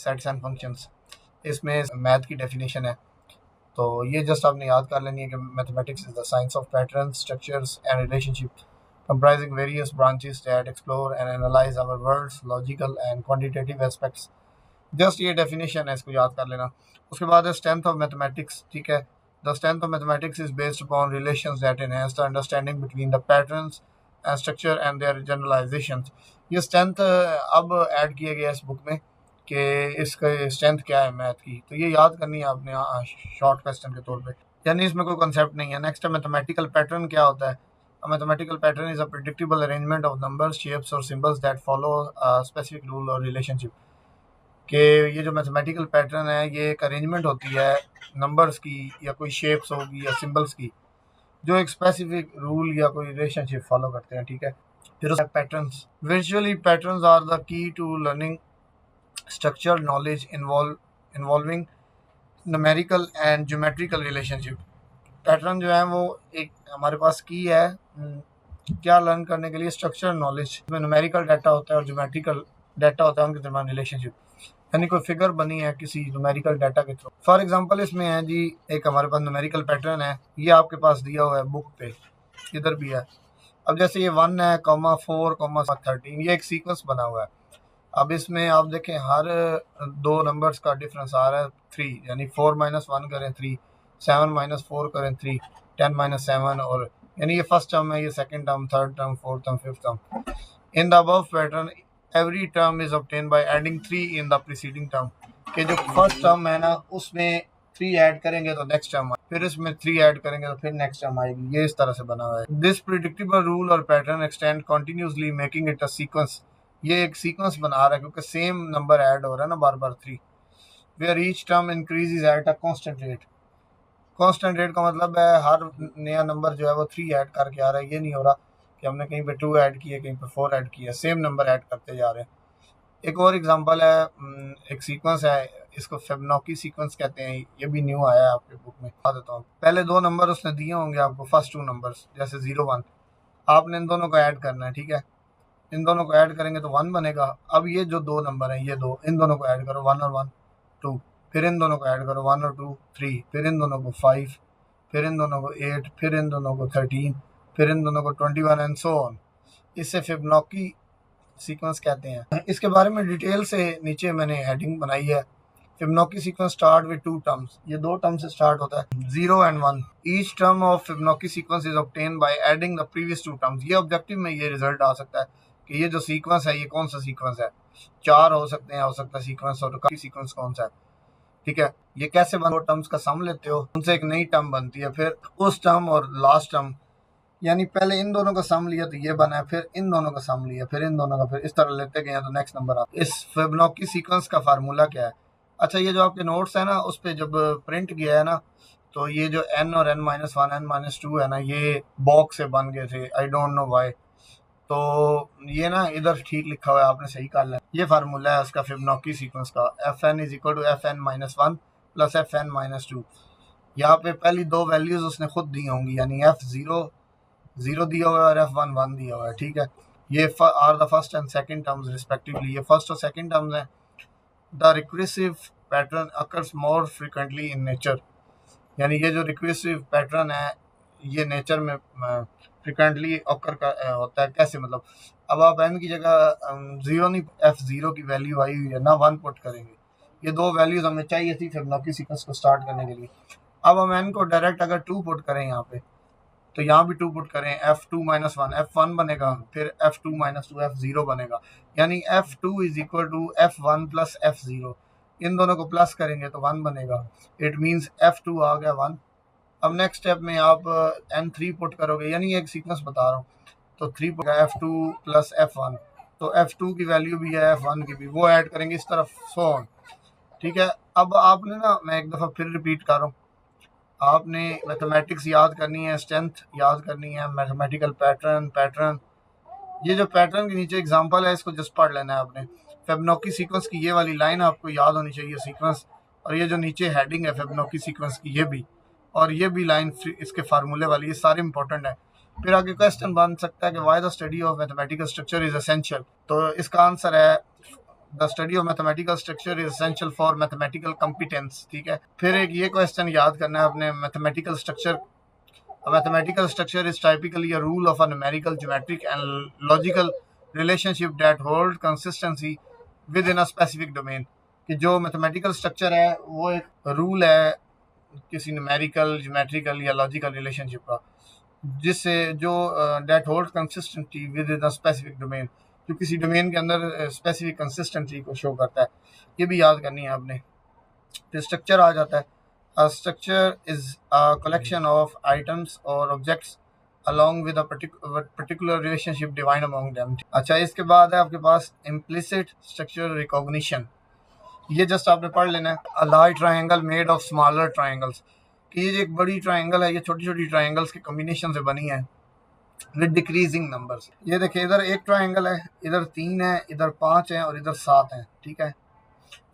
Sets and functions, इसमें math की definition है। तो ये जस्ट आपने याद कर लेनी है कि mathematics is the science of pattern, structures and relationship comprising various branches that explore and analyze our world's logical and quantitative aspects। Just ये डेफिनेशन है, इसको याद कर लेना। उसके बाद है स्ट्रेंथ ऑफ मैथमेटिक्स, ठीक है। The strength of mathematics is based upon relations that enhance the understanding between the patterns and structure and their generalisations. ये स्ट्रेंथ अब ऐड किया गया इस बुक में कि इसका स्ट्रेंथ क्या है मैथ की, तो ये याद करनी है आपने शॉर्ट क्वेश्चन के तौर पे, यानी इसमें कोई कंसेप्ट नहीं है। नेक्स्ट है मैथमेटिकल पैटर्न क्या होता है। A mathematical pattern is a predictable arrangement of numbers, shapes or symbols that follow a specific rule or relationship। कि ये जो मैथमेटिकल पैटर्न है ये एक अरेंजमेंट होती है नंबर्स की या कोई शेप्स होगी या सिंबल्स की, जो एक स्पेसिफिक रूल या कोई रिलेशनशिप फॉलो करते हैं, ठीक है। फिर उसके patterns, visually patterns are the key to learning structured knowledge involving numerical and geometrical relationship. Pattern जो है वो एक हमारे पास की है क्या लर्न करने के लिए, स्ट्रक्चर नॉलेज में न्यूमेरिकल डाटा होता है और ज्योमेट्रिकल डाटा होता है, उनके दरमियान रिलेशनशिप, यानी कोई फिगर बनी है किसी न्यूमेरिकल डाटा के थ्रू। फॉर एग्जांपल इसमें है जी एक हमारे पास न्यूमेरिकल पैटर्न है, ये आपके पास दिया हुआ है बुक पे, इधर भी है। अब जैसे ये 1 है, 4, 13, ये एक सीक्वेंस बना हुआ है। अब इसमें आप देखें हर दो नंबर्स का डिफरेंस आ रहा है 3, यानी 4 - 1 करें 3, 7 - 4 करें 3, 10 - 7, और यानी ये फर्स्ट टर्म है, ये second term, third term, fourth term, fifth term. In the above pattern every term is obtain by adding 3 in the preceding term. कि जो फर्स्ट टर्म है ना उसमें 3 ऐड करेंगे तो नेक्स्ट टर्म, फिर इसमें 3 ऐड करेंगे तो फिर नेक्स्ट टर्म आएगी। ये इस तरह से बना हुआ है। दिस प्रिडिक्टेबल रूल और pattern extend continuously making it a sequence. ये एक सीक्वेंस बना रहा है क्योंकि सेम नंबर ऐड हो रहा है ना बार बार 3, where each term increases at a constant rate. Constant rate का मतलब है हर नया नंबर जो है वो 3 ऐड करके आ रहा है, ये नहीं हो रहा कि हमने कहीं पे 2 ऐड किए, कहीं पे 4 ऐड किया, सेम नंबर ऐड करते जा रहे हैं। एक और एग्जांपल है, एक सीक्वेंस है, इसको फिबोनाची सीक्वेंस कहते हैं, ये भी न्यू आया है आपके बुक में, बता देता हूँ। पहले 2 नंबर उसने दिए होंगे आपको, फर्स्ट 2 नंबर्स जैसे 0, 1, आपने इन दोनों को ऐड करना है, ठीक है। इन दोनों को ऐड करेंगे तो 1 बनेगा। अब ये जो 2 नंबर हैं, ये 2, इन दोनों को ऐड करो, 1 और 1 2, फिर इन दोनों को ऐड करो, 1 और 2 3, फिर इन दोनों को 5, फिर इन दोनों को 8, फिर इन दोनों को 13, फिर इन दोनों को 21 एंड सो ऑन। इससे फिबोनाची सीक्वेंस कहते हैं। इसके बारे में डिटेल से नीचे मैंने हेडिंग बनाई है। Fibonacci sequence start with 2 terms, ये 2 टर्म से स्टार्ट होता है, 0 and 1। Each term of Fibonacci sequence is obtain by adding the previous 2 terms. ये ऑब्जेक्टिव में ये रिजल्ट आ सकता है कि ये जो सीक्वेंस है ये कौन सा सीक्वेंस है। 4 हो सकते हैं, हो सकता है सीक्वेंस, और काफी सीक्वेंस कौन सा है, ठीक है। ये कैसे बन, 2 टर्म्स का सम लेते हो, उनसे एक नई टर्म बनती है, फिर उस टर्म और लास्ट टर्म, यानी पहले इन दोनों का सम लिया तो ये बना है, फिर इन दोनों का सम लिया, फिर इन दोनों का, फिर इस तरह लेते गए तो नेक्स्ट नंबर आता है। इस फिबोनाची सीक्वेंस का फार्मूला क्या है। अच्छा, ये जो आपके नोट्स है ना उस पर जब प्रिंट किया है ना, तो ये जो n और n-1 n-2 है ना, ये बॉक्स से बन गए थे, आई डोंट नो व्हाई। तो ये ना इधर ठीक लिखा हुआ है, आपने सही कर लिया। ये फार्मूला है उसका फिबोनाची सीक्वेंस का, fn = fn-1 + fn-2। यहाँ पे पहली 2 वैल्यूज उसने खुद दी होंगी, यानी f0 0 दिया हुआ है और f1 1 दिया हुआ है, ठीक है। ये are the first and second terms respectively, ये फर्स्ट और सेकंड टर्म्स हैं। The recursive pattern occurs more frequently in nature, यानी ये जो रिकर्सिव पैटर्न है ये नेचर में फ्रिक्वेंटली ऑकर होता है। कैसे मतलब, अब आप n की जगह 0 नहीं, f0 की वैल्यू आई हुई है ना, 1 पुट करेंगे। ये 2 वैल्यूज हमें चाहिए थी फिबोनाची सीक्वेंस को स्टार्ट करने के लिए। अब हम n को डायरेक्ट अगर 2 पुट करें यहाँ पे, तो यहाँ भी 2 पुट करें, f2 - 1 f1 बनेगा, फिर f2 - 2 f0 बनेगा, यानी f2 = f1 + f0। इन दोनों को प्लस करेंगे तो 1 बनेगा, इट मीन्स f2 आ गया 1। अब नेक्स्ट स्टेप में आप n3 पुट करोगे, यानी एक सीक्वेंस बता रहा हूँ, तो 3 पुट f2 + f1, तो f2 की वैल्यू भी है, f1 की भी, वो ऐड करेंगे इस तरफ, सो ऑन, ठीक है। अब आपने ना, मैं एक दफ़ा फिर रिपीट कर रहा हूँ, आपने मैथमेटिक्स याद करनी है, स्ट्रेंथ याद करनी है, मैथमेटिकल पैटर्न। ये जो पैटर्न के नीचे एग्जांपल है इसको जस्ट पढ़ लेना है आपने। फिबोनाची सीक्वेंस की ये वाली लाइन आपको याद होनी चाहिए, सीक्वेंस, और ये जो नीचे हेडिंग है फिबोनाची सीक्वेंस की, ये भी, और ये भी लाइन इसके फार्मूले वाली, ये सारे इंपॉर्टेंट है। फिर आगे क्वेश्चन बन सकता है कि why the study of mathematical structure is essential, तो इसका आंसर है the study of mathematical structure is essential for mathematical competence. ठीक है, फिर एक ये क्वेश्चन याद करना है अपने, mathematical structure. A mathematical structure is typically a rule of a numerical, geometric, and logical relationship that hold consistency within a specific domain। कि जो मैथमेटिकल स्ट्रक्चर है वो एक रूल है किसी न्यूमेरिकल, ज्योमेट्रिकल या लॉजिकल रिलेशनशिप का, जिससे जो that hold consistency within a specific domain, जो किसी डोमेन के अंदर स्पेसिफिक कंसिस्टेंसी को शो करता है। ये भी याद करनी है आपने। फिर स्ट्रक्चर आ जाता है। A structure is a collection of items or objects along with a particular relationship defined among them। अच्छा, इसके बाद है आपके पास implicit structure recognition। ये जस्ट आपने पढ़ लेना है। A large triangle made of smaller triangles, कि ये एक बड़ी ट्राइंगल है, ये छोटी छोटी ट्राइंगल्स के कॉम्बिनेशन से बनी है विद डिक्रीजिंग नंबर्स। ये देखिए, इधर एक ट्राइंगल है, इधर 3 है, इधर 5 है और इधर 7 है। ठीक है,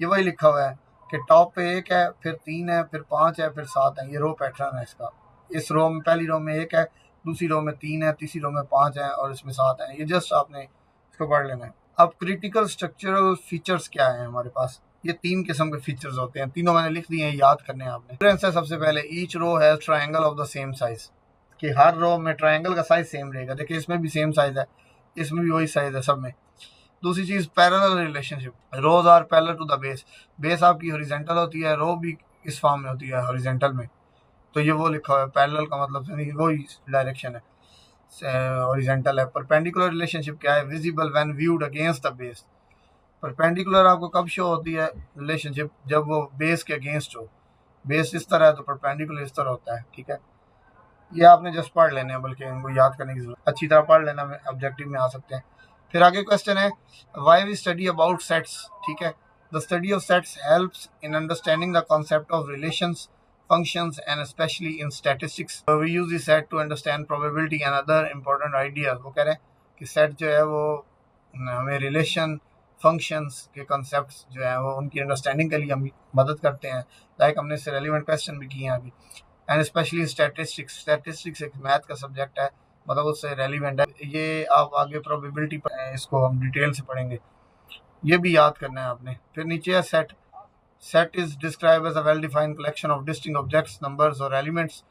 ये वही लिखा हुआ है कि टॉप पे 1 है, फिर 3 है, फिर 5 है, फिर 7 है। ये रो पैटर्न है इसका। इस रो में, पहली रो में 1 है, दूसरी रो में 3 है, तीसरी रो में 5 है और इसमें 7 है। ये जस्ट आपने इसको पढ़ लेना है। अब क्रिटिकल स्ट्रक्चरल फीचर्स क्या है हमारे पास? ये 3 किस्म के फीचर्स होते हैं, तीनों मैंने लिख दिए हैं, याद करने हैं आपने। डिफरेंस है सबसे पहले, each row has triangle of the same size, कि हर रो में ट्राइंगल का साइज सेम रहेगा। देखिए, इसमें भी सेम साइज है, इसमें भी वही साइज है सब में। दूसरी चीज, parallel relationship, rows are parallel to the base. Base आपकी हॉरिजॉन्टल होती है, रो भी इस फॉर्म में होती है हॉरिजॉन्टल में। तो ये वो लिखा हुआ है, पैरेलल का मतलब वही डायरेक्शन है, हॉरिजॉन्टल है। परपेंडिकुलर रिलेशनशिप क्या है? Visible when viewed against the base. Perpendicular आपको कब शो होती है रिलेशनशिप? जब वो बेस के अगेंस्ट हो। बेस इस तरह है तो परपेंडिकुलर इस तरह होता है। ठीक है, ये आपने जस्ट पढ़ लेने हैं, बल्कि इनको याद करने की जरूरत, अच्छी तरह पढ़ लेना, ऑब्जेक्टिव में आ सकते हैं। फिर आगे क्वेश्चन है, why we study about sets. ठीक है, the study of sets helps in understanding the concept of relations, functions and specially in statistics. We use this set to understand probability and other important ideas. वो कह रहे हैं कि set जो है वो हमें रिलेशन, फंक्शंस के कॉन्सेप्ट्स जो है वो उनकी अंडरस्टैंडिंग के लिए हम मदद करते हैं। लाइक हमने इससे रेलिवेंट क्वेश्चन भी किए हैं अभी। एंड स्पेशली स्टैटिस्टिक्स, स्टैटिस्टिक्स एक मैथ का सब्जेक्ट है, मतलब उससे रेलिवेंट है। ये आप आगे प्रोबेबिलिटी पर इसको हम डिटेल से पढ़ेंगे, ये भी याद करना है आपने। फिर नीचे है set. Set is describe as a well defined collection of distinct objects, numbers और elements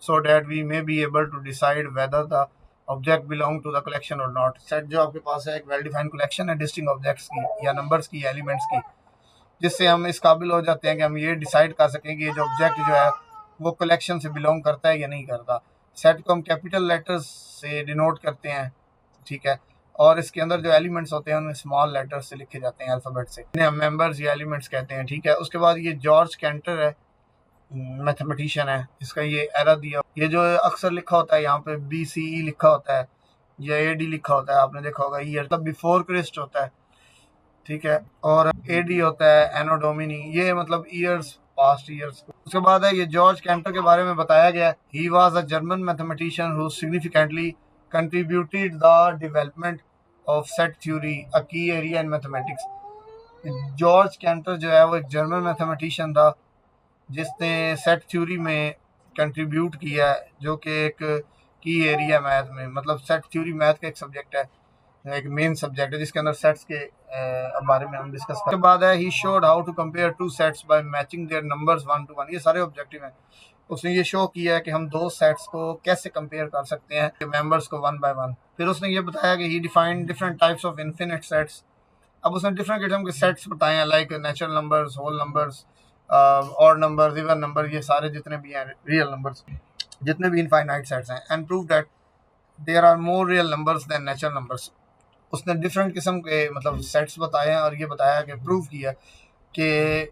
so that we may be able to decide whether the object belong to the collection और नॉट। सेट जो आपके पास है एक well defined collection है distinct objects की या नंबर्स की, एलिमेंट्स की, जिससे हम इस काबिल हो जाते हैं कि हम ये डिसाइड कर सकें कि ये जो ऑब्जेक्ट जो है वो कलेक्शन से बिलोंग करता है या नहीं करता। सेट को हम कैपिटल लेटर्स से डिनोट करते हैं। ठीक है, और इसके अंदर जो एलिमेंट्स होते हैं उन्हें स्मॉल लेटर्स से लिखे जाते हैं, अल्फाबेट से, इन्हें हम मेंबर्स या एलिमेंट्स कहते हैं। ठीक है, उसके बाद ये जॉर्ज कैंटर है, मैथमेटिशियन है, इसका ये एरा दिया। ये जो अक्सर लिखा होता है यहाँ पे BCE लिखा होता है या AD लिखा होता है, आपने देखा होगा। ईयर तब बिफोर क्रिस्ट होता है। ठीक है, और AD होता है एनो डोमिनी, ये मतलब ईयर्स, पास्ट ईयर्स। उसके बाद है ये जॉर्ज कैंटर के बारे में बताया गया। He was a German mathematician who significantly contributed the development of set theory, a key area in mathematics. Georg Cantor जो है वो एक जर्मन मैथमेटिशियन था जिसने सेट थ्योरी में कंट्रीब्यूट किया है, जो कि एक की एरिया मैथ में, मतलब सेट थ्योरी मैथ का एक सब्जेक्ट है, एक मेन सब्जेक्ट है जिसके अंदर सेट्स के बारे में हम डिस्कस करें। उसके बाद है ही showed how to compare two sets by matching their numbers 1 to 1। ये सारे ऑब्जेक्टिव हैं। उसने ये शो किया है कि हम दो सेट्स को कैसे कंपेयर कर सकते हैं, मेंबर्स को 1 by 1। फिर उसने ये बताया कि he defined different types of infinite sets. अब उसने डिफरेंट किस्म के सेट्स बताए हैं, like natural numbers, whole numbers, odd numbers, even number, ये सारे जितने भी हैं रियल नंबर्स, जितने भी इनफाइनाइट सेट्स हैं। And prove that there are more real numbers than natural numbers. उसने डिफरेंट किस्म के मतलब सेट्स बताए हैं और ये बताया कि प्रूव किया कि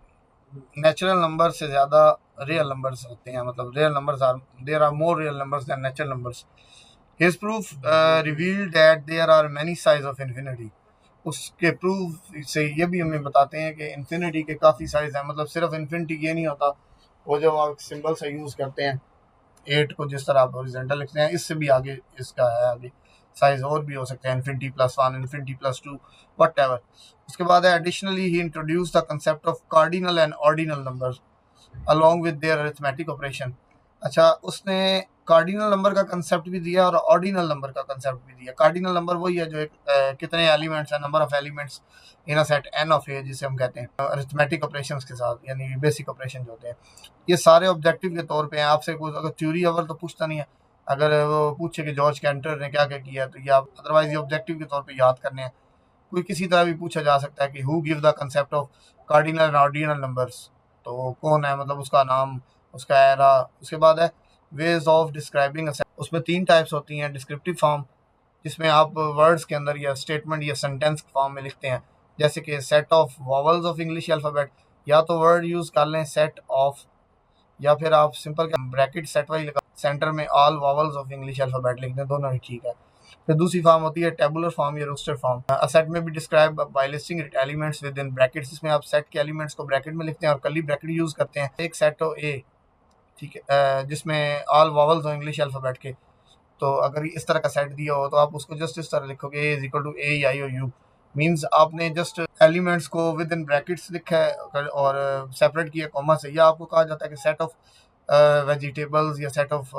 नेचुरल नंबर से ज़्यादा रियल नंबर्स होते हैं, मतलब real numbers are, there are more real numbers than natural numbers. His proof revealed that there are many size of infinity. उसके प्रूफ से ये भी हमें बताते हैं कि इन्फिनिटी के काफ़ी साइज हैं, मतलब सिर्फ इन्फिनिटी ये नहीं होता, वो जब आप सिंबल से यूज़ करते हैं 8 को, जिस तरह आप हॉरिजॉन्टल लिखते हैं, इससे भी आगे इसका है, आगे साइज और भी हो सकते हैं, इन्फिनिटी +1, इन्फिनिटी +2, व्हाटएवर। उसके बाद है additionally he introduce the concept of cardinal and ordinal numbers along with their arithmetic operation. अच्छा, उसने कार्डिनल नंबर का कंसेप्ट भी दिया और ऑर्डिनल नंबर का कंसेप्ट भी दिया। कार्डिनल नंबर वही है जो एक कितने एलिमेंट्स हैं, number of elements in a set n of A, जिसे हम कहते हैं अरिथमेटिक ऑपरेशंस के साथ, यानी बेसिक ऑपरेशन जो होते हैं। ये सारे ऑब्जेक्टिव के तौर पे हैं। आपसे कोई अगर थ्योरी अवर तो पूछता नहीं है, अगर वो पूछे कि जॉर्ज कैंटर ने क्या क्या किया तो ये आप अदरवाइज ये ऑब्जेक्टिव के तौर पे याद करने हैं। कोई किसी तरह भी पूछा जा सकता है कि who give the concept of cardinal and ordinal numbers, तो कौन है, मतलब उसका नाम, उसका एरा। उसके बाद है वेज ऑफ डिस्क्राइबिंग। उसमें तीन टाइप्स होती हैं। डिस्क्रिप्टिव फॉर्म, जिसमें आप वर्ड्स के अंदर या स्टेटमेंट या सेंटेंस फॉर्म में लिखते हैं, जैसे कि set of vowels of English alphabet, या तो वर्ड यूज़ कर लें सेट ऑफ, या फिर आप सिंपल ब्रैकेट सेट वाई लगा सेंटर में all vowels of English alphabet लिख दें, दोनों ही ठीक है। फिर दूसरी फॉर्म होती है टेबुलर फॉर्म या रोस्टर फॉर्म। अ सेट में भी describe by listing elements with in brackets, इसमें आप सेट के एलिमेंट्स को ब्रैकेट में लिखते हैं और कर्ली ब्रैकेट यूज़ करते हैं। एक सेट हो ए, ठीक है, जिसमें ऑल वॉवल्स हो इंग्लिश अल्फ़ाबेट के, तो अगर इस तरह का सेट दिया हो तो आप उसको जस्ट इस तरह लिखोगे, A is equal to A I O U. Means आपने जस्ट एलिमेंट्स को विद इन ब्रैकेट्स लिखा है और सेपरेट किया कॉमा से, या आपको कहा जाता है कि सेट ऑफ वेजिटेबल्स या set of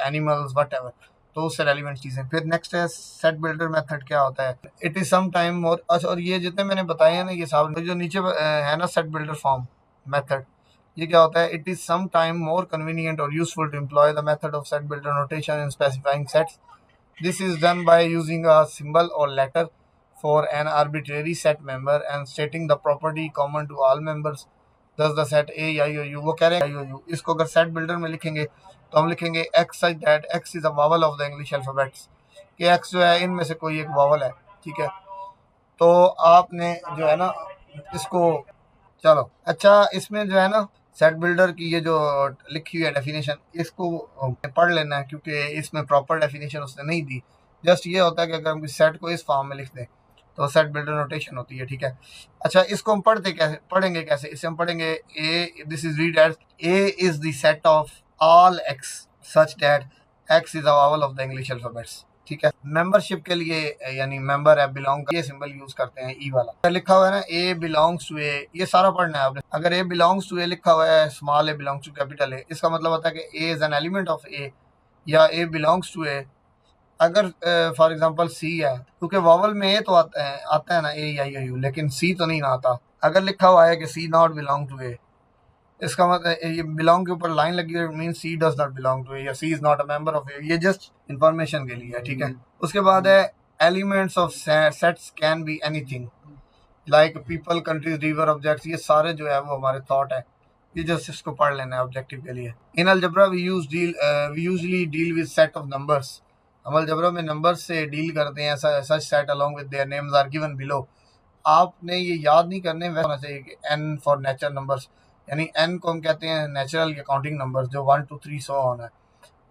animals what ever, तो उससे रेलिवेंट चीज़ें। फिर नेक्स्ट है सेट बिल्डर मेथड। क्या होता है? इट इज़ सम टाइम और अच्छा, और ये जितने मैंने बताए हैं ना, ये सारे जो नीचे है ना सेट बिल्डर फॉर्म मेथड, ये क्या होता है? It is some time more convenient और useful to employ the method of set builder notation in specifying sets. This is done by using a symbol or letter for an arbitrary set member and stating the property common to all members. Thus the set A I O U, वो कह रहे हैं I O U, इसको अगर set builder में लिखेंगे तो हम लिखेंगे x such that x is a vowel of the English alphabets, कि x जो है इनमें से कोई एक वावल है, ठीक है। तो आपने जो है ना इसको, चलो अच्छा, इसमें जो है ना सेट बिल्डर की ये जो लिखी हुई है डेफिनेशन, इसको पढ़ लेना है क्योंकि इसमें प्रॉपर डेफिनेशन उसने नहीं दी। जस्ट ये होता है कि अगर हम किसी सेट को इस फॉर्म में लिख दें तो सेट बिल्डर नोटेशन होती है, ठीक है। अच्छा, इसको हम पढ़ेंगे कैसे? इसे हम पढ़ेंगे A, this is read as A is the set of all x such that x is a vowel of the English alphabets, ठीक है। मेंबरशिप के लिए यानी मेंबर है, बिलोंग, ये सिंबल यूज करते हैं ई वाला। अगर लिखा हुआ है ना ए बिलोंग्स टू ए, ये सारा पढ़ना है आपने। अगर ए बिलोंग्स टू ए लिखा हुआ है, small A belongs to capital A, इसका मतलब होता है कि A is an element of A, या ए बिलोंग्स टू ए। अगर फॉर एग्जांपल सी है, क्योंकि वॉवल में ए तो आता है ना ए या यू, लेकिन सी तो नहीं ना आता। अगर लिखा हुआ है कि C not belong to A, इसका मतलब ये बिलोंग के ऊपर लाइन लगी है, mean C does not belong to A या C is not a member of A, ये जस्ट इंफॉर्मेशन के लिए है, ठीक है। उसके बाद है elements of sets can be anything like people, countries, river, objects, ये सारे जो है वो हमारे थॉट है। ये जस्ट इसको पढ़ लेना है ऑब्जेक्टिव के लिए। In algebra we usually deal with set of numbers, हम अलजबरा में नंबर से डील करते हैं। Such set along with their names are given below. आपने ये याद नहीं करने वैसे होना चाहिए कि एन फॉर नेचुरल नंबर्स, यानी एन को हम कहते हैं नेचुरल या काउंटिंग नंबर्स, जो 1 2 3 सो ऑन है।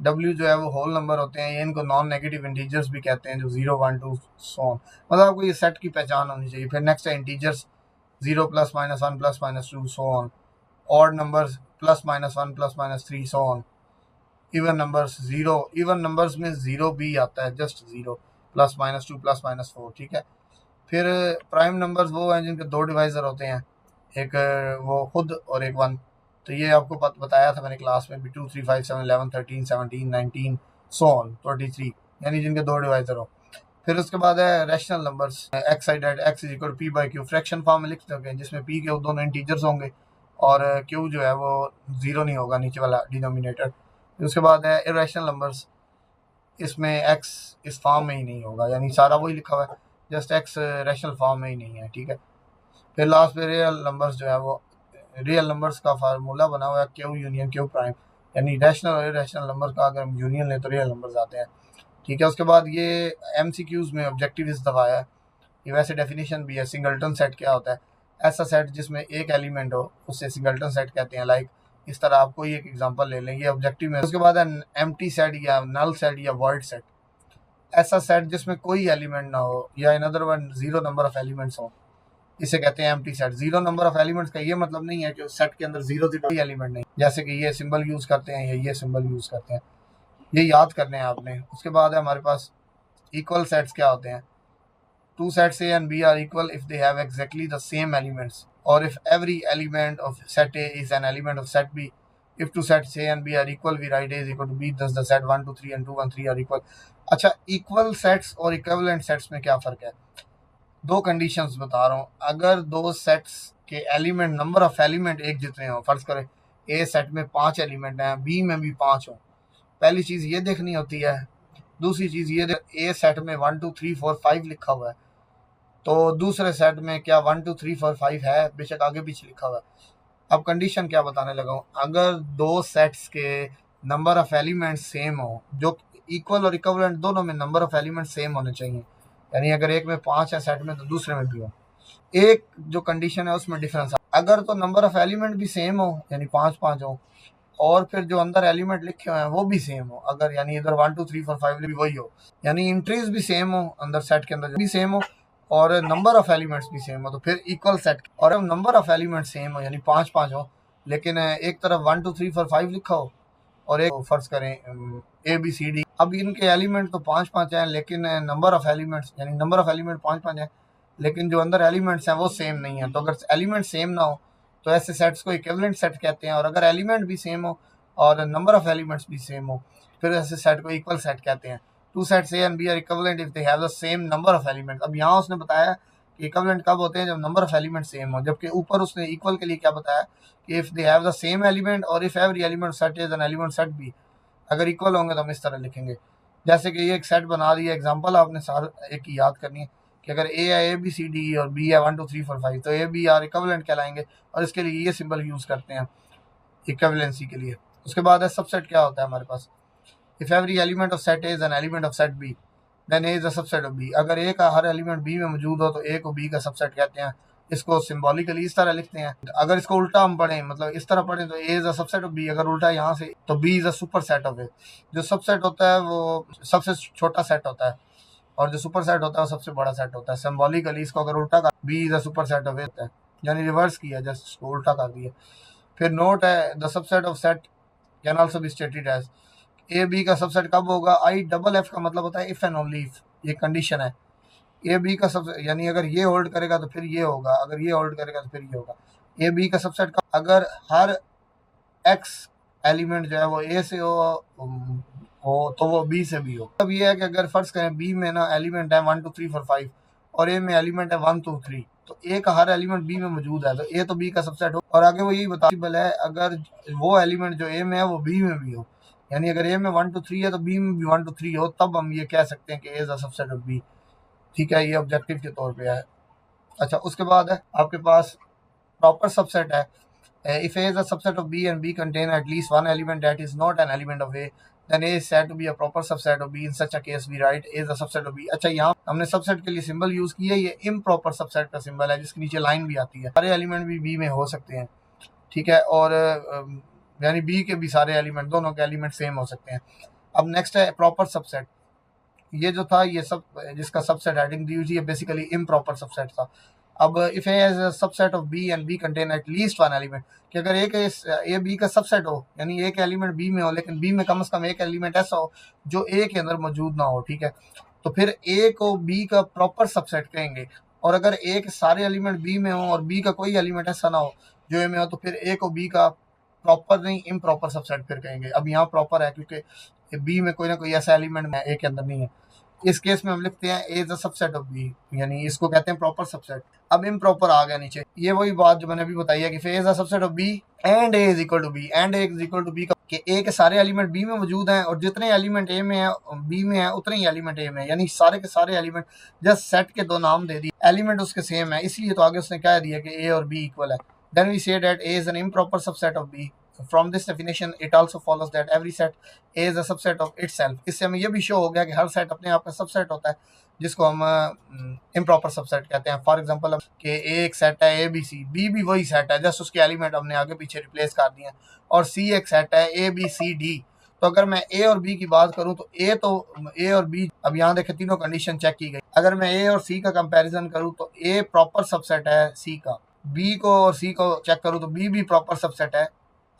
डब्ल्यू जो है वो होल नंबर होते हैं, ये इनको नॉन नेगेटिव इंटीजर्स भी कहते हैं, जो 0 1 2 सो ऑन। मतलब आपको ये सेट की पहचान होनी चाहिए। फिर नेक्स्ट है integers, 0 plus minus 1 plus minus 2 so on. Odd numbers plus minus 1 plus minus 3 so on. Even numbers, zero, even numbers में जीरो भी आता है, just zero, plus minus 2 plus minus 4, ठीक है। फिर प्राइम नंबर्स वो हैं जिनके दो डिवाइज़र होते हैं, एक वो खुद और एक वन। तो ये आपको बताया था मैंने क्लास में भी, 2 3 5 7 11 13 17 19 सो ऑन 23, यानी जिनके दो डिवाइज़र हो। फिर उसके बाद है रैशनल नंबर्स, एक्स आई डेट x is equal p by q, fraction form में लिख सकते हैं, जिसमें पी के दोनों इंटीजर्स होंगे और क्यू जो है वो ज़ीरो नहीं होगा, नीचे वाला डिनोमिनेटर। उसके बाद है इरेशनल नंबर्स, इसमें एक्स इस फॉर्म में ही नहीं होगा, यानी सारा वही लिखा हुआ है, जस्ट एक्स रैशनल फॉर्म में ही नहीं है, ठीक है। फिर लास्ट पे रियल नंबर्स जो है वो, रियल नंबर्स का फार्मूला बना हुआ है क्यू यूनियन क्यू प्राइम, यानी रैशनल और इरेशनल नंबर का अगर हम यूनियन लें तो रियल नंबर्स आते हैं, ठीक है। उसके बाद ये एमसीक्यूज में ऑब्जेक्टिव इस दफ़ा है, ये वैसे डेफिनेशन भी है। सिंगलटन सेट क्या होता है? ऐसा सेट जिसमें एक एलिमेंट हो, उससे सिंगलटन सेट कहते हैं। लाइक इस तरह आप कोई एक एग्जांपल ले लेंगे ऑब्जेक्टिव में। उसके बाद है एम्प्टी सेट या नल सेट या वॉइड सेट, ऐसा सेट जिसमें कोई एलिमेंट ना हो, या in other one zero number of elements हो, इसे कहते हैं empty set. Zero number of elements का ये मतलब नहीं है कि उस सेट के अंदर जीरो कोई एलिमेंट नहीं, जैसे कि ये सिंबल यूज करते हैं या ये सिंबल यूज करते हैं, ये याद करने हैं आपने। उसके बाद है हमारे पास इक्वल सेट्स क्या होते हैं? Two sets A and B are equal if they have exactly the same elements, or if every element of set A is an element of set B, If two sets A and B are equal, we write A is equal to B. Thus the set 1 2 3 and 2 1 3 are equal. अच्छा, equal sets और equivalent sets में क्या फ़र्क है? दो conditions बता रहा हूँ। अगर दो सेट्स के एलिमेंट, नंबर ऑफ एलिमेंट एक जितने हो, फर्ज करें ए सेट में 5 एलिमेंट हैं, बी में भी 5 हो, पहली चीज़ ये देखनी होती है। दूसरी चीज़ ये, ए सेट में 1 2 3 4 5 लिखा हुआ है, तो दूसरे सेट में क्या 1 2 3 4 5 है? बेशक आगे पीछे लिखा हुआ है। अब कंडीशन क्या बताने लगा हूँ, अगर दो सेट्स के नंबर ऑफ एलिमेंट सेम हो, जो इक्वल और इक्विवेलेंट दोनों में नंबर ऑफ एलिमेंट सेम होने चाहिए, यानी अगर एक में 5 है सेट में तो दूसरे में भी हो। एक जो कंडीशन है उसमें डिफरेंस, अगर तो नंबर ऑफ एलिमेंट भी सेम हो, यानी 5 5 हो, और फिर जो अंदर एलिमेंट लिखे हुए हैं वो भी सेम हो, अगर यानी इधर 1 2 3 4 5 भी वही हो, यानी इंट्रीज भी सेम हो, अंदर सेट के अंदर भी सेम हो, और नंबर ऑफ एलिमेंट्स भी सेम हो, तो फिर इक्वल सेट। और अब नंबर ऑफ एलिमेंट सेम हो, यानी 5 5 हो, लेकिन एक तरफ 1 2 3 4 5 लिखा हो और एक फर्ज करें ABCD, अब इनके एलिमेंट तो 5 5 हैं, लेकिन नंबर ऑफ एलिमेंट्स, यानी नंबर ऑफ एलिमेंट 5 5 है, लेकिन जो अंदर एलिमेंट्स हैं वो सेम नहीं है। तो अगर एलिमेंट सेम ना हो तो ऐसे सेट्स को इक्विवेलेंट सेट कहते हैं, और अगर एलिमेंट भी सेम हो और नंबर ऑफ एलिमेंट्स भी सेम हो, फिर ऐसे सेट को इक्वल सेट कहते हैं। Two sets A and B are equivalent if they have the same number of element. अब यहाँ उसने बताया कि इक्विवेलेंट कब होते हैं, जब नंबर ऑफ एलिमेंट सेम हो, जबकि ऊपर उसने इक्वल के लिए क्या बताया कि if they have the same element और if every element set is an element set B. अगर इक्वल होंगे तो हम इस तरह लिखेंगे, जैसे कि ये एक सेट बना दिया, एग्जांपल आपने सारा एक याद करनी है कि अगर ए है ABCD और बी है 1 2 3 4 5, तो ए बी आर इक्विवेलेंट कहलाएंगे, और इसके लिए ये सिंबल यूज़ करते हैं इक्विवेलेंसी के लिए। उसके बाद है सबसेट। क्या होता है हमारे पास, if every element of set A is an element of set B then A is a subset of B. अगर ए का हर एलिमेंट बी में मौजूद हो तो ए को बी का सबसेट कहते हैं। इसको सिंबॉलिकली इस तरह लिखते हैं। अगर इसको उल्टा हम पढ़ें, मतलब इस तरह पढ़ें, तो A is a subset of B, अगर उल्टा यहाँ से तो B is a superset of A. जो सबसेट होता है वो सबसे छोटा सेट होता है, और जो सुपर सेट होता है वो सबसे बड़ा सेट होता है। सिंबॉलिकली इसको अगर उल्टा कर, B is a superset of A होता है, यानी रिवर्स किया, जस्ट इसको उल्टा कर दिया। फिर नोट है, the subset of set can also be stated as, A B का सबसेट कब होगा, IFF का मतलब होता है इफ एंड ओनली इफ, ये कंडीशन है। ए बी का सब, यानी अगर ये होल्ड करेगा तो फिर ये होगा, अगर ये होल्ड करेगा तो फिर ये होगा। ए बी का सबसेट कब, अगर हर एक्स एलिमेंट जो है वो ए से हो तो वो बी से भी हो। अब ये है कि अगर फर्ज करें बी में ना एलिमेंट है 1 2 3 4 5 और ए में एलिमेंट है 1 2 3, तो ए का हर एलिमेंट बी में मौजूद है, तो ए तो बी का सबसेट हो। और आगे वो यही बताबल है, अगर वो एलिमेंट जो ए में है वो बी में भी हो, यानी अगर ए में 1 2 3 है तो बी में भी 1 2 3 हो, तब हम ये कह सकते हैं कि A is a subset of B. ठीक है, ये ऑब्जेक्टिव के तौर पे है। अच्छा, उसके बाद है आपके पास प्रॉपर सबसेट है। If A is a subset of B and B contain at least one element that is not an element of A, then A is said to be a proper subset of B. In such a case, we write A is a subset of B. अच्छा, यहाँ हमने subset के लिए symbol use किया, ये improper subset का symbol है, जिसके नीचे लाइन भी आती है। सारे एलिमेंट भी B में हो सकते हैं, ठीक है, और यानी B के भी सारे एलिमेंट, दोनों के एलिमेंट सेम हो सकते हैं। अब नेक्स्ट है प्रॉपर सबसेट। ये जो था, ये सब जिसका सबसेट हेडिंग दी हुई है, बेसिकली इम्प्रॉपर सबसेट था। अब if A is a subset of B and B contain at least one element, कि अगर एक ए बी का सबसेट हो, यानी एक एलिमेंट बी में हो, लेकिन बी में कम से कम एक एलिमेंट ऐसा हो जो ए के अंदर मौजूद ना हो, ठीक है, तो फिर ए को बी का प्रॉपर सबसेट कहेंगे। और अगर ए के सारे एलिमेंट बी में हो और बी का कोई एलिमेंट ऐसा ना हो जो ए में हो, तो फिर ए को बी का प्रॉपर नहीं इम्प्रॉपर सबसेट फिर कहेंगे। अब यहाँ प्रॉपर है क्योंकि बी में कोई ना कोई ऐसा एलिमेंट ए के अंदर नहीं है। इस केस में हम लिखते हैं A is a subset of B, यानी इसको कहते हैं प्रॉपर सबसेट। अब इम्प्रॉपर आ गया नीचे, ये वही बात जो मैंने अभी बताई है कि A is a subset of B and A is equal to B, and A is equal to B, कि ए के सारे एलिमेंट बी में मौजूद हैं और जितने एलिमेंट ए में है बी में है उतने ही एलिमेंट ए में है, यानी सारे के सारे एलिमेंट, जस्ट सेट के दो नाम दे दिए, एलिमेंट उसके सेम है, इसलिए तो आगे उसने कह दिया कि ए और बी इक्वल है। Then we say that A is an improper subset of B. From this definition, it also follows that every set A is a subset of itself. इससे हमें ये भी शो हो गया कि हर सेट अपने आप का सबसेट होता है, जिसको हम इम्प्रॉपर सबसेट कहते हैं। फॉर एग्जांपल कि ए एक सेट है ABC, बी भी वही सेट है, जस्ट उसके एलिमेंट हमने आगे पीछे रिप्लेस कर दिए हैं, और C एक सेट है ABCD। तो अगर मैं A और B की बात करूं तो A और B, अब यहाँ देखें तीनों कंडीशन चेक की गई। अगर मैं A और C का कंपैरिजन करूं तो A प्रॉपर सबसेट है C का, B को और C को चेक करूं तो B भी प्रॉपर सबसेट है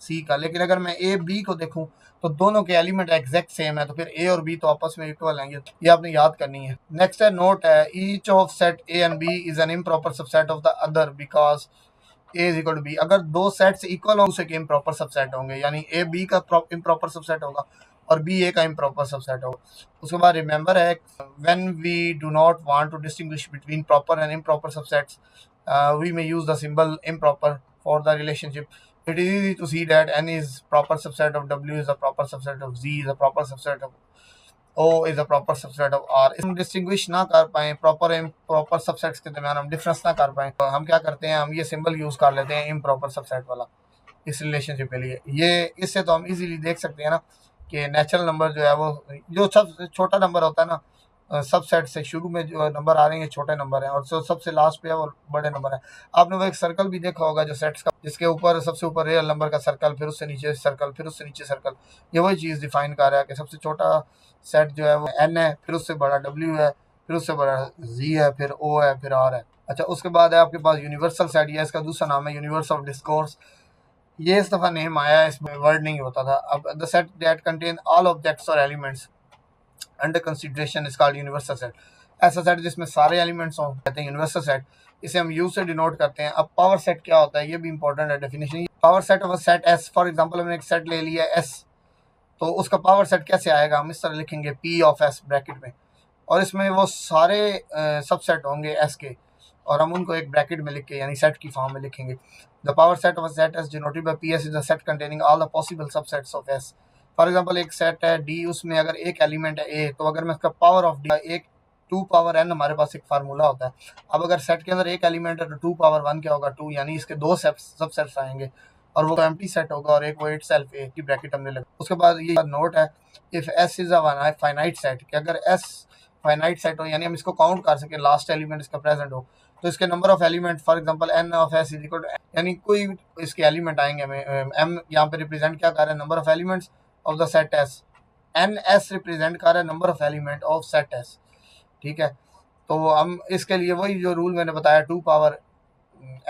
सी का। लेकिन अगर मैं ए बी को देखूं तो दोनों के एलिमेंट एग्जैक्ट सेम है, तो फिर ए और बी तो आपस में इक्वल हैं, ये आपने याद करनी है। नेक्स्ट है नोट है, each of set A and B is an improper subset of the other because A is equal to B, अगर दो सेट्स इक्वल हो उसे इम्प्रॉपर सबसेट होंगे, यानी ए बी का इम्प्रॉपर सबसेट होगा और बी ए का इम्प्रॉपर सबसेट होगा। उसके बाद रिमेंबर है when we do not want to distinguish between proper and improper subsets we may use the symbol improper for the relationship. It is easy to see that n is proper subset of w, is a proper subset of z, is a proper subset of O, is a proper subset of R। हम distinguish ना कर पाए proper improper subsets के दरमियान, हम difference ना कर पाए, तो हम क्या करते हैं, हम ये सिंबल यूज कर लेते हैं इम्प्रॉपर सबसेट वाला इस रिलेशनशिप के लिए। ये इससे तो हम इजीली देख सकते हैं ना कि नेचुरल नंबर जो है वो जो सबसे छोटा नंबर होता है ना, सबसेट से शुरू में जो नंबर आ रहे हैं छोटे नंबर हैं और जो सबसे लास्ट पे है वो बड़े नंबर है। आपने वो एक सर्कल भी देखा होगा जो सेट्स का, जिसके ऊपर सबसे ऊपर रियल नंबर का सर्कल, फिर उससे नीचे सर्कल, फिर उससे नीचे सर्कल। ये वही चीज़ डिफाइन कर रहा है कि सबसे छोटा सेट जो है वो एन है, फिर उससे बड़ा डब्ल्यू है, फिर उससे बड़ा जी है, फिर ओ है, फिर आर है। अच्छा, उसके बाद है आपके पास यूनिवर्सल सेट, या इसका दूसरा नाम है यूनिवर्स ऑफ डिस्कोर्स। ये इस दफ़ा नेम आया है, इसमें वर्ड नहीं होता था। अब the set that contain all objects और elements under consideration is called universal set. ऐसा सेट जिसमें सारे एलिमेंट्स हों कहते हैं यूनिवर्सल सेट। इसे हम यू से डिनोट करते हैं। अब पावर सेट क्या होता है, ये भी इंपॉर्टेंट है definition. Power set of set S, for example हमने एक सेट ले लिया एस, तो उसका पावर सेट कैसे आएगा, हम इस तरह लिखेंगे पी ऑफ एस ब्रैकेट में, और इसमें वो सारे सबसेट होंगे एस के, और हम उनको एक ब्रैकेट में लिख के यानी सेट की फॉर्म में लिखेंगे। The power set of set S denoted by P S is the set containing all the possible subsets of S. For example एक सेट है डी, उसमें अगर एक एलिमेंट है ए, तो अगर मैं इसका पावर ऑफ डी, एक 2 पावर n हमारे पास एक फार्मूला होता है। अब अगर सेट के अंदर एक एलिमेंट है तो 2 पावर 1 क्या होगा 2, यानी इसके दो सबसेट्स आएंगे और वो एम्प्टी सेट होगा और एक वो इट सेल्फ ए की ब्रैकेट हमने लगा। उसके बाद ये नोट है, if S is a finite set, कि अगर एस फाइनाइट सेट हो यानी हम इसको काउंट कर सकें, लास्ट एलिमेंट इसका प्रेजेंट हो, तो इसके number of element for example n of S is equal to, यानी कोई इसके एलिमेंट आएंगे हमें, एम यहाँ पे रिप्रेजेंट क्या कर रहे हैं, number of elements of the set S, n S represent कर रहा है number of element of set S. ठीक है, तो हम इसके लिए वही जो रूल मैंने बताया 2 पावर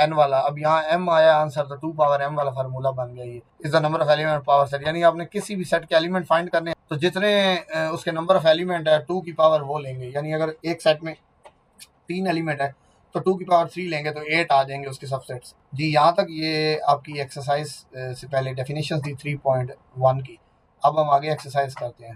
एन वाला, अब यहाँ एम आया आंसर, तो 2 पावर एम वाला फार्मूला बन गया। ये is the number of element power set, यानी आपने किसी भी सेट के एलिमेंट फाइंड करने हैं तो जितने उसके नंबर ऑफ एलिमेंट है 2 की पावर वो लेंगे, यानी अगर एक सेट में 3 एलिमेंट है तो 2 की पावर 3 लेंगे तो 8 आ जाएंगे उसके सबसेट्स। जी, यहाँ तक ये आपकी एक्सरसाइज से पहले डेफिनेशन थी 3.1 की। अब हम आगे एक्सरसाइज करते हैं।